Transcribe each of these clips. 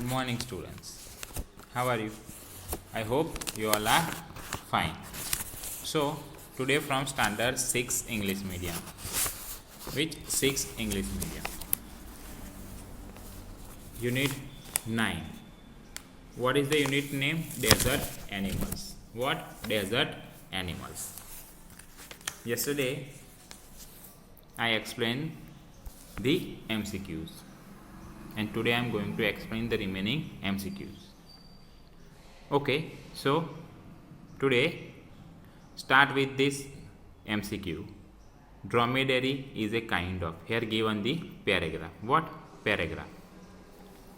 Good morning, students. How are you? I hope you all are fine. So, today from standard 6 English medium. Which 6 English medium? Unit 9. What is the unit name? Desert animals. What? Desert animals. Yesterday, I explained the MCQs. And today I am going to explain the remaining MCQs. Okay, so today start with this MCQ. Dromedary is a kind of. Here given the paragraph. What? Paragraph.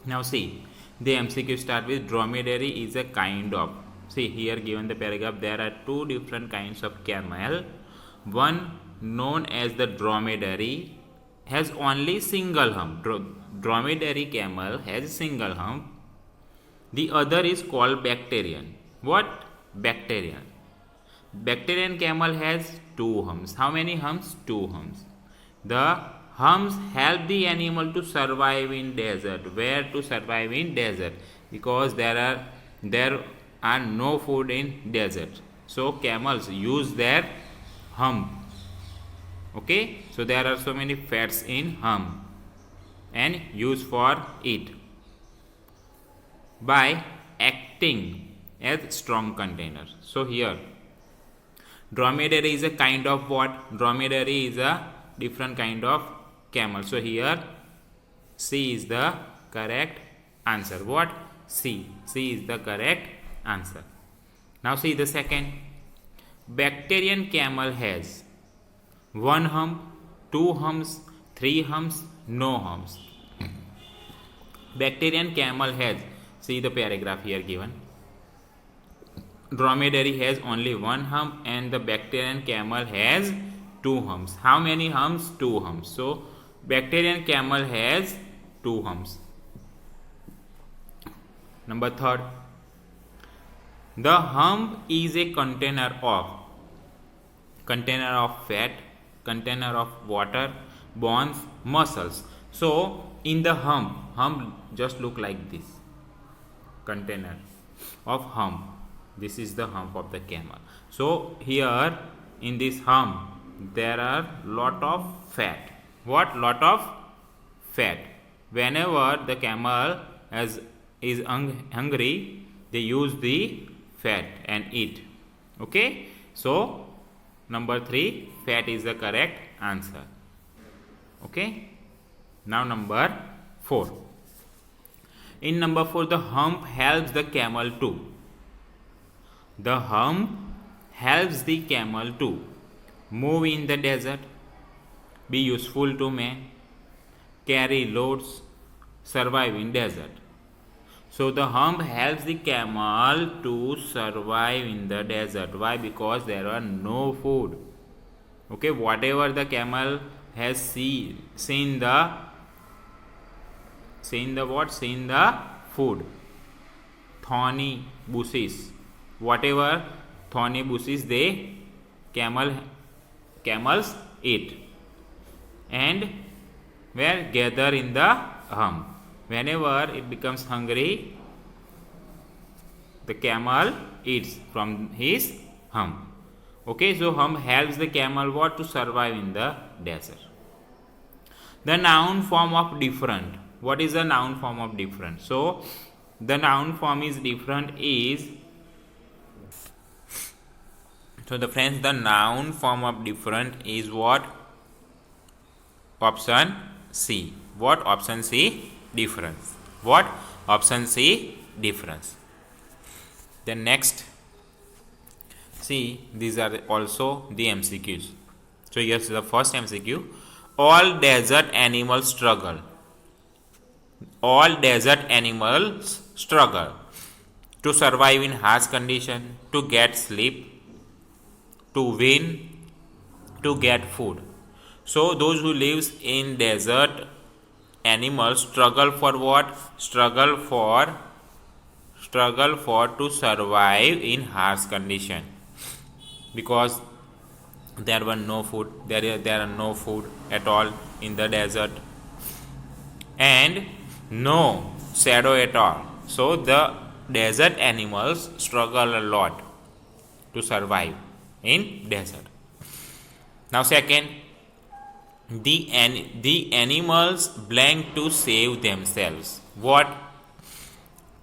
Now see, the MCQ start with dromedary is a kind of. See, here given the paragraph, there are two different kinds of camel. One known as the dromedary has only single hump. Dromedary camel has single hump. The other is called Bactrian. What? Bactrian. Bactrian camel has two humps. How many humps? Two humps. The humps help the animal to survive in desert. Where to survive in desert? Because there are no food in desert. So camels use their hump. Okay, so there are so many fats in hump and used for it by acting as strong container. So here dromedary is a kind of what? Dromedary is a different kind of camel. So here C is the correct answer. What? C. C is the correct answer. Now see the second. Bactrian camel has one hump, two humps, three humps, no humps. Bactrian camel has, see the paragraph here given. Dromedary has only one hump and the Bactrian camel has two humps. How many humps? Two humps. So Bactrian camel has two humps. Number third. The hump is a container of fat, container of water, bones, muscles. So in the hump just look like this. Container of hump. This is the hump of the camel. So here in this hump there are lot of fat. What? Lot of fat. Whenever the camel is hungry, they use the fat and eat. Okay, so number 3, fat is the correct answer. Okay, now number 4. In number 4, the hump helps the camel to. The hump helps the camel to move in the desert, be useful to man, carry loads, survive in desert. So the hump helps the camel to survive in the desert. Why? Because there are no food. Okay, whatever the camel has seen the what? Seen the food. Thorny bushes. Whatever thorny bushes camels eat. And where? Gather in the hump. Whenever it becomes hungry, the camel eats from his hump. Okay, so hump helps the camel what? To survive in the desert. The noun form of different. What is the noun form of different? So the noun form is different is, so the friends, the noun form of different is what? Option C. What? Option C. Difference. What? Option C. Difference. Then next, see, these are also the MCQs. So here's the first MCQ. All desert animals struggle. All desert animals struggle to survive in harsh condition, to get sleep, to win, to get food. So those who lives in desert animals struggle for what? Struggle for to survive in harsh condition, because there were no food. There are no food at all in the desert, and no shadow at all. So the desert animals struggle a lot to survive in desert. Now second, the animals blank to save themselves. What?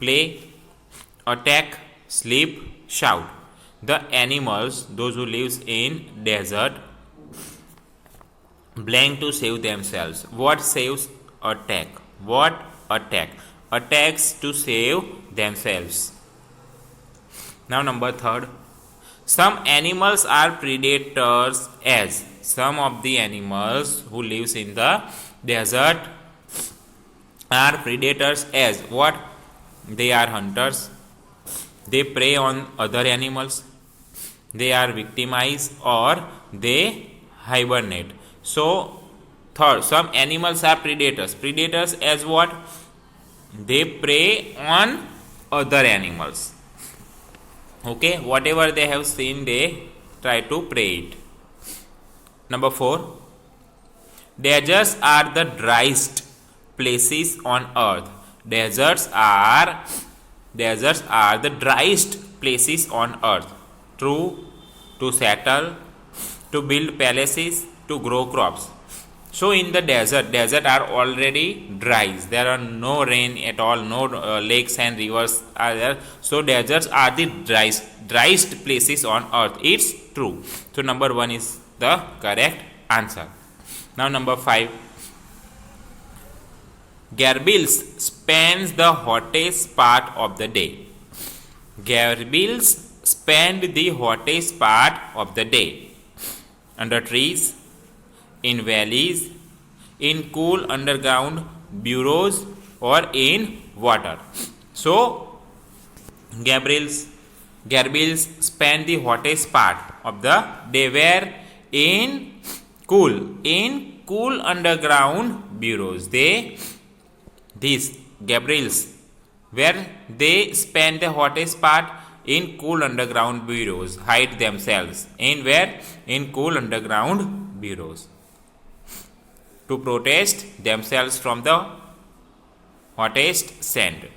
Play, attack, sleep, shout. The animals, those who lives in desert, blank to save themselves. What saves? Attack. What? Attack. Attacks to save themselves. Now number third, some animals are predators as. Some of the animals who lives in the desert are predators as. What? They are hunters. They prey on other animals. They are victimized or they hibernate. So third, some animals are predators. Predators as what? They prey on other animals. Okay, whatever they have seen, they try to prey it. Number 4, deserts are the driest places on earth. Deserts are the driest places on earth. True, to settle, to build palaces, to grow crops. So in the desert are already dry. There are no rain at all, no lakes and rivers are there. So deserts are the driest places on earth. It's true. So number 1 is the correct answer. Now number 5. Gerbils spends the hottest part of the day. Gerbils spend the hottest part of the day under trees, in valleys, in cool underground burrows, or in water. So gerbils spend the hottest part of the day where? In cool underground burrows. These gerbils, where they spend the hottest part? In cool underground burrows, hide themselves. In where? In cool underground burrows, to protect themselves from the hottest sand.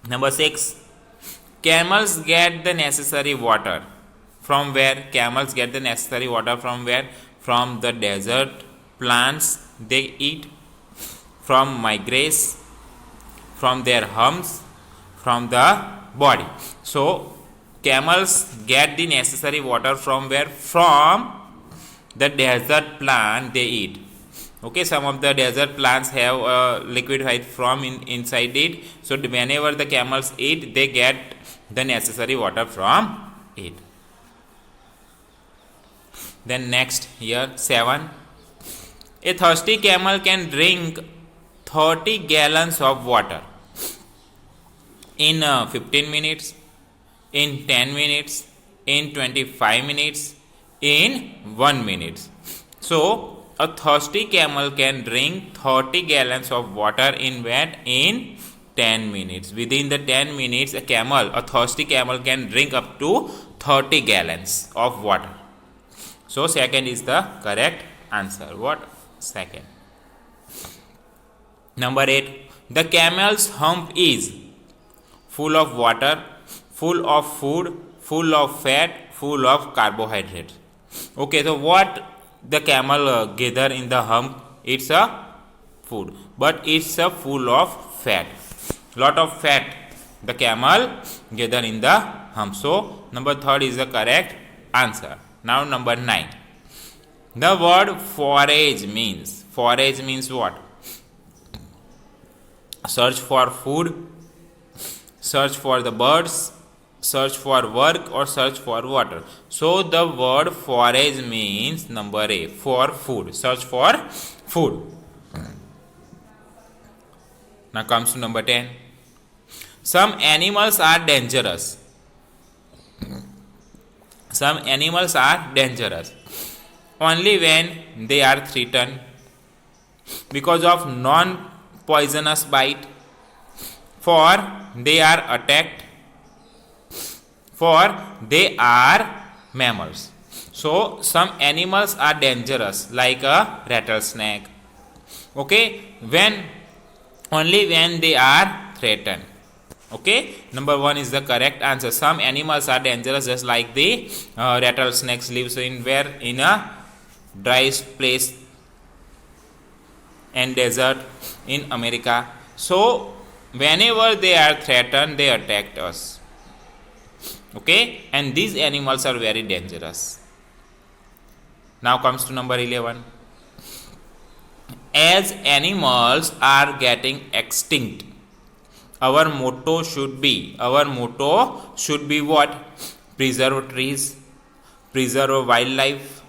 Number 6. Camels get the necessary water from where? Camels get the necessary water from where? From the desert plants they eat, from migraines, from their humps, from the body. So camels get the necessary water from where? From the desert plant they eat. Okay, some of the desert plants have liquid right from inside it. So whenever the camels eat, they get the necessary water from it. Then next here 7. A thirsty camel can drink 30 gallons of water in 15 minutes, in 10 minutes, in 25 minutes, in 1 minute. So a thirsty camel can drink 30 gallons of water in wet in 10 minutes. Within the 10 minutes, a thirsty camel can drink up to 30 gallons of water. So second is the correct answer. What? Second. Number 8. The camel's hump is full of water, full of food, full of fat, full of carbohydrates. Okay, so what the camel gather in the hump? It's a food, but it's a full of fat. Lot of fat the camel gather in the hump. So number 3 is the correct answer. Now number 9. The word forage means what? Search for food, search for the birds, search for work, or search for water. So the word forage means number A, for food. Search for food. Now comes to number 10. Some animals are dangerous. Some animals are dangerous only when they are threatened because of non-poisonous bite, for they are attacked, for they are mammals. So some animals are dangerous like a rattlesnake. Okay, when only when they are threatened. Okay, number 1 is the correct answer. Some animals are dangerous, just like the rattlesnakes lives in a dry place and desert in America. So whenever they are threatened, they attack us. Okay, and these animals are very dangerous. Now comes to number 11. As animals are getting extinct, our motto should be what? Preserve trees, preserve wildlife,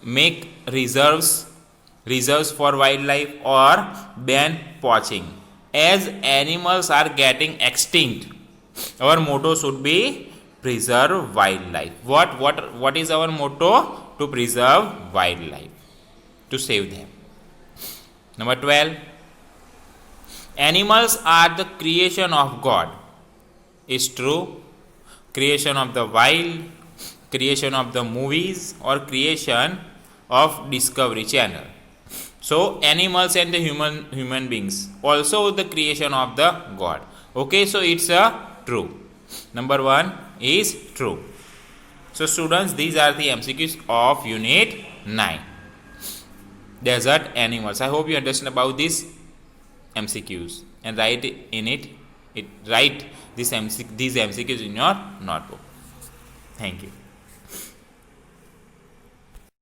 make reserves for wildlife, or ban poaching. As animals are getting extinct, our motto should be preserve wildlife. What is our motto? To preserve wildlife, to save them. Number 12. Animals are the creation of God. Is true? Creation of the wild, creation of the movies, or creation of Discovery Channel. So animals and the human beings also the creation of the God. Okay, so it's a true. Number 1 is true. So students, these are the MCQs of unit 9, desert animals. I hope you understand about these MCQs and write these MCQs in your notebook. Thank you.